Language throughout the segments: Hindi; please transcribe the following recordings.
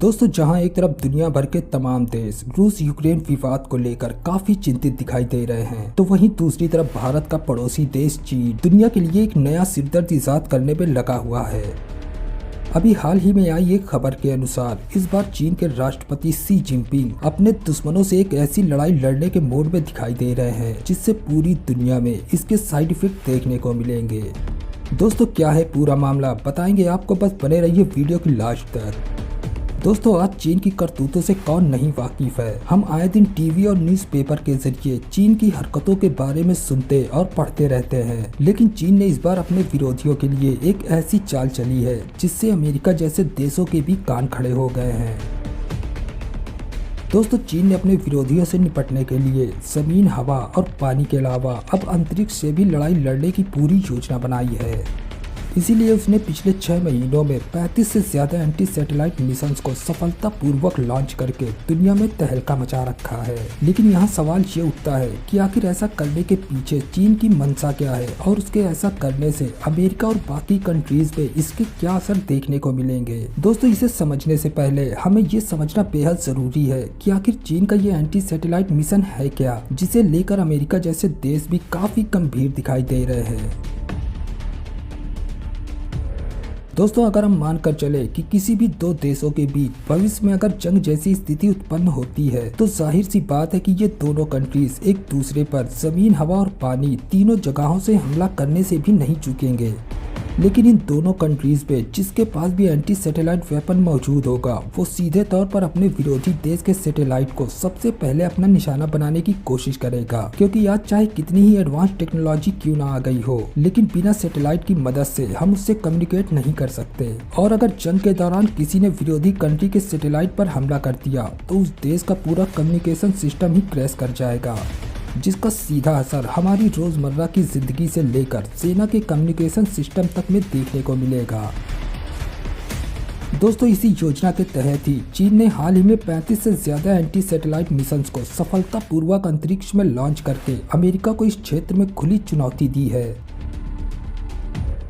दोस्तों, जहां एक तरफ दुनिया भर के तमाम देश रूस यूक्रेन विवाद को लेकर काफी चिंतित दिखाई दे रहे हैं, तो वहीं दूसरी तरफ भारत का पड़ोसी देश चीन दुनिया के लिए एक नया सिरदर्द इजाद करने में लगा हुआ है। अभी हाल ही में आई एक खबर के अनुसार इस बार चीन के राष्ट्रपति शी जिनपिंग अपने दुश्मनों से एक ऐसी लड़ाई लड़ने के मोड में दिखाई दे रहे हैं जिससे पूरी दुनिया में इसके साइड इफेक्ट देखने को मिलेंगे। दोस्तों, क्या है पूरा मामला बताएंगे आपको, बस बने रहिए वीडियो की लास्ट तक। दोस्तों, आज चीन की करतूतों से कौन नहीं वाकिफ है। हम आए दिन टीवी और न्यूज़पेपर के जरिए चीन की हरकतों के बारे में सुनते और पढ़ते रहते हैं, लेकिन चीन ने इस बार अपने विरोधियों के लिए एक ऐसी चाल चली है जिससे अमेरिका जैसे देशों के भी कान खड़े हो गए हैं। दोस्तों, चीन ने अपने विरोधियों से निपटने के लिए जमीन, हवा और पानी के अलावा अब अंतरिक्ष से भी लड़ाई लड़ने की पूरी योजना बनाई है। इसीलिए उसने पिछले 6 महीनों में 35 से ज्यादा एंटी सैटेलाइट मिशंस को सफलतापूर्वक लॉन्च करके दुनिया में तहलका मचा रखा है। लेकिन यहाँ सवाल ये उठता है कि आखिर ऐसा करने के पीछे चीन की मंशा क्या है और उसके ऐसा करने से अमेरिका और बाकी कंट्रीज पे इसके क्या असर देखने को मिलेंगे। दोस्तों, इसे समझने से पहले हमें ये समझना बेहद जरूरी है कि आखिर चीन का ये एंटी सैटेलाइट मिशन है क्या, जिसे लेकर अमेरिका जैसे देश भी काफी गंभीर दिखाई दे रहे हैं। दोस्तों, अगर हम मानकर चले कि किसी भी दो देशों के बीच भविष्य में अगर जंग जैसी स्थिति उत्पन्न होती है, तो जाहिर सी बात है कि ये दोनों कंट्रीज एक दूसरे पर जमीन, हवा और पानी तीनों जगहों से हमला करने से भी नहीं चूकेंगे। लेकिन इन दोनों कंट्रीज पे जिसके पास भी एंटी सैटेलाइट वेपन मौजूद होगा, वो सीधे तौर पर अपने विरोधी देश के सैटेलाइट को सबसे पहले अपना निशाना बनाने की कोशिश करेगा। क्योंकि आज चाहे कितनी ही एडवांस टेक्नोलॉजी क्यों ना आ गई हो, लेकिन बिना सैटेलाइट की मदद से हम उससे कम्युनिकेट नहीं कर सकते। और अगर जंग के दौरान किसी ने विरोधी कंट्री के सैटेलाइट पर हमला कर दिया, तो उस देश का पूरा कम्युनिकेशन सिस्टम ही क्रैश कर जाएगा, जिसका सीधा असर हमारी रोजमर्रा की जिंदगी से लेकर सेना के कम्युनिकेशन सिस्टम तक में देखने को मिलेगा। दोस्तों, इसी योजना के तहत ही चीन ने हाल ही में 35 से ज्यादा एंटी सैटेलाइट मिशंस को सफलतापूर्वक अंतरिक्ष में लॉन्च करके अमेरिका को इस क्षेत्र में खुली चुनौती दी है।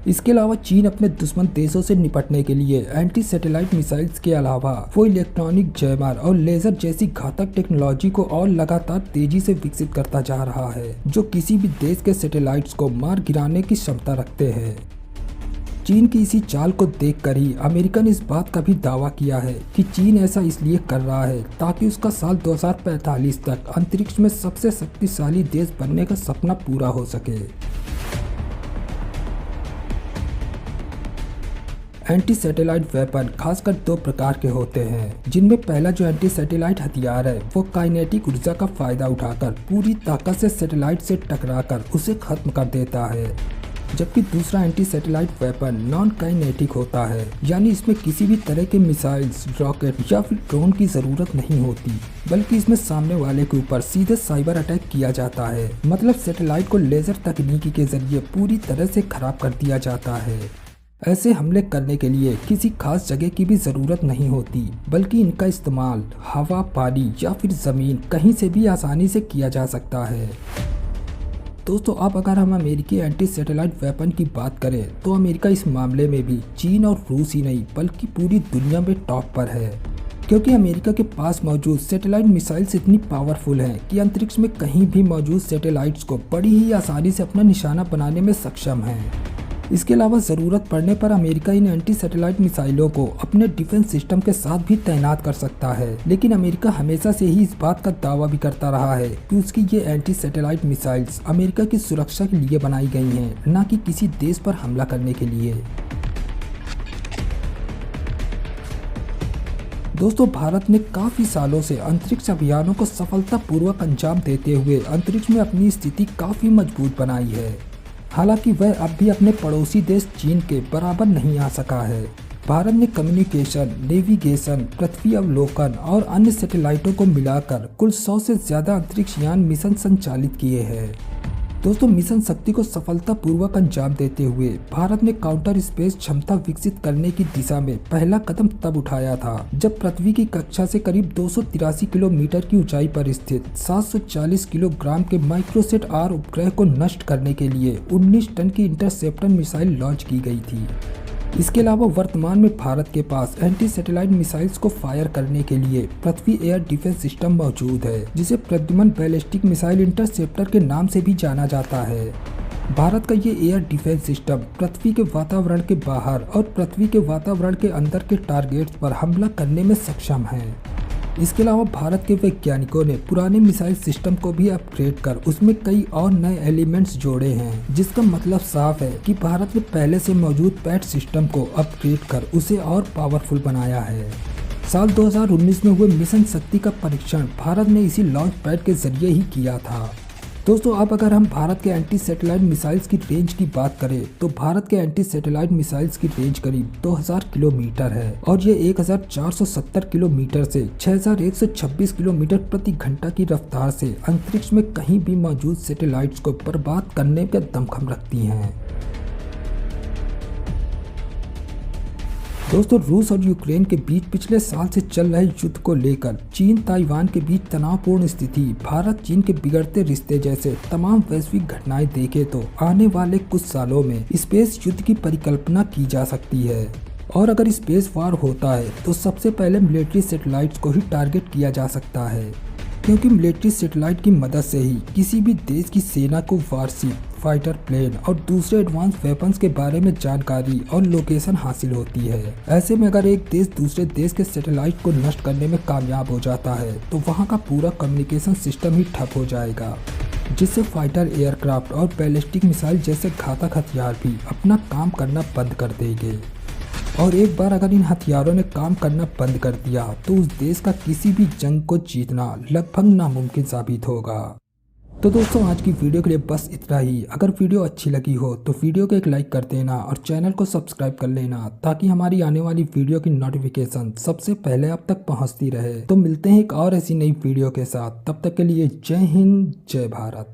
इसके अलावा चीन अपने दुश्मन देशों से निपटने के लिए एंटी सैटेलाइट मिसाइल्स के अलावा वो इलेक्ट्रॉनिक जैमर और लेजर जैसी घातक टेक्नोलॉजी को और लगातार तेजी से विकसित करता जा रहा है, जो किसी भी देश के सैटेलाइट्स को मार गिराने की क्षमता रखते हैं। चीन की इसी चाल को देखकर ही अमेरिका ने इस बात का भी दावा किया है कि चीन ऐसा इसलिए कर रहा है ताकि उसका साल 2045 तक अंतरिक्ष में सबसे शक्तिशाली देश बनने का सपना पूरा हो सके। एंटी सैटेलाइट वेपन खासकर 2 प्रकार के होते हैं, जिनमें पहला जो एंटी सैटेलाइट हथियार है वो काइनेटिक ऊर्जा का फायदा उठाकर पूरी ताकत से सैटेलाइट से टकराकर उसे खत्म कर देता है, जबकि दूसरा anti satellite weapon non kinetic होता है, यानी इसमें किसी भी तरह के मिसाइल्स, रॉकेट या फिर ड्रोन की जरूरत नहीं होती, बल्कि इसमें सामने वाले के ऊपर सीधे साइबर अटैक किया जाता है। मतलब सैटेलाइट को लेजर तकनीकी के जरिए पूरी तरह से खराब कर दिया जाता है। ऐसे हमले करने के लिए किसी खास जगह की भी जरूरत नहीं होती, बल्कि इनका इस्तेमाल हवा, पानी या फिर जमीन कहीं से भी आसानी से किया जा सकता है। दोस्तों, अब अगर हम अमेरिकी एंटी सैटेलाइट वेपन की बात करें, तो अमेरिका इस मामले में भी चीन और रूस ही नहीं बल्कि पूरी दुनिया में टॉप पर है, क्योंकि अमेरिका के पास मौजूद सैटेलाइट मिसाइल्स इतनी पावरफुल हैं कि अंतरिक्ष में कहीं भी मौजूद सैटेलाइट्स को बड़ी ही आसानी से अपना निशाना बनाने में सक्षम है। इसके अलावा ज़रूरत पड़ने पर अमेरिका इन एंटी सैटेलाइट मिसाइलों को अपने डिफेंस सिस्टम के साथ भी तैनात कर सकता है। लेकिन अमेरिका हमेशा से ही इस बात का दावा भी करता रहा है कि उसकी ये एंटी सैटेलाइट मिसाइल्स अमेरिका की सुरक्षा के लिए बनाई गई हैं, न कि किसी देश पर हमला करने के लिए। दोस्तों, भारत ने काफी सालों से अंतरिक्ष अभियानों को सफलतापूर्वक अंजाम देते हुए अंतरिक्ष में अपनी स्थिति काफी मजबूत बनाई है। हालांकि वह अब भी अपने पड़ोसी देश चीन के बराबर नहीं आ सका है। भारत ने कम्युनिकेशन, नेविगेशन, पृथ्वी अवलोकन और अन्य सैटेलाइटों को मिलाकर कुल 100 से ज्यादा अंतरिक्ष यान मिशन संचालित किए हैं। दोस्तों, मिशन शक्ति को सफलतापूर्वक अंजाम देते हुए भारत ने काउंटर स्पेस क्षमता विकसित करने की दिशा में पहला कदम तब उठाया था जब पृथ्वी की कक्षा से करीब 283 किलोमीटर की ऊंचाई पर स्थित 740 किलोग्राम के माइक्रोसेट आर उपग्रह को नष्ट करने के लिए 19 टन की इंटरसेप्टर मिसाइल लॉन्च की गई थी। इसके अलावा वर्तमान में भारत के पास एंटी सैटेलाइट मिसाइल्स को फायर करने के लिए पृथ्वी एयर डिफेंस सिस्टम मौजूद है, जिसे प्रद्युमन बैलिस्टिक मिसाइल इंटरसेप्टर के नाम से भी जाना जाता है। भारत का ये एयर डिफेंस सिस्टम पृथ्वी के वातावरण के बाहर और पृथ्वी के वातावरण के अंदर के टारगेट्स पर हमला करने में सक्षम है। इसके अलावा भारत के वैज्ञानिकों ने पुराने मिसाइल सिस्टम को भी अपग्रेड कर उसमें कई और नए एलिमेंट्स जोड़े हैं, जिसका मतलब साफ है कि भारत ने पहले से मौजूद पैड सिस्टम को अपग्रेड कर उसे और पावरफुल बनाया है। साल 2019 में हुए मिशन शक्ति का परीक्षण भारत ने इसी लॉन्च पैड के जरिए ही किया था। दोस्तों, अब अगर हम भारत के एंटी सैटेलाइट मिसाइल्स की रेंज की बात करें तो भारत के एंटी सैटेलाइट मिसाइल्स की रेंज करीब 2000 किलोमीटर है और ये 1470 किलोमीटर से 6126 किलोमीटर प्रति घंटा की रफ्तार से अंतरिक्ष में कहीं भी मौजूद सैटेलाइट्स को बर्बाद करने का दमखम रखती हैं। दोस्तों, रूस और यूक्रेन के बीच पिछले साल से चल रहे युद्ध को लेकर चीन ताइवान के बीच तनावपूर्ण स्थिति, भारत चीन के बिगड़ते रिश्ते जैसे तमाम वैश्विक घटनाएं देखे तो आने वाले कुछ सालों में स्पेस युद्ध की परिकल्पना की जा सकती है। और अगर स्पेस वार होता है तो सबसे पहले मिलिट्री सैटेलाइट्स को ही टारगेट किया जा सकता है, क्योंकि मिलिट्री सैटेलाइट की मदद से ही किसी भी देश की सेना को वारशिप, फाइटर प्लेन और दूसरे एडवांस वेपन्स के बारे में जानकारी और लोकेशन हासिल होती है। ऐसे में अगर एक देश दूसरे देश के सैटेलाइट को नष्ट करने में कामयाब हो जाता है तो वहां का पूरा कम्युनिकेशन सिस्टम ही ठप हो जाएगा, जिससे फाइटर एयरक्राफ्ट और बैलिस्टिक मिसाइल जैसे घातक हथियार भी अपना काम करना बंद कर देंगे। और एक बार अगर इन हथियारों ने काम करना बंद कर दिया तो उस देश का किसी भी जंग को जीतना लगभग नामुमकिन साबित होगा। तो दोस्तों, आज की वीडियो के लिए बस इतना ही। अगर वीडियो अच्छी लगी हो तो वीडियो को एक लाइक कर देना और चैनल को सब्सक्राइब कर लेना, ताकि हमारी आने वाली वीडियो की नोटिफिकेशन सबसे पहले आप तक पहुंचती रहे। तो मिलते हैं एक और ऐसी नई वीडियो के साथ, तब तक के लिए जय हिंद, जय भारत।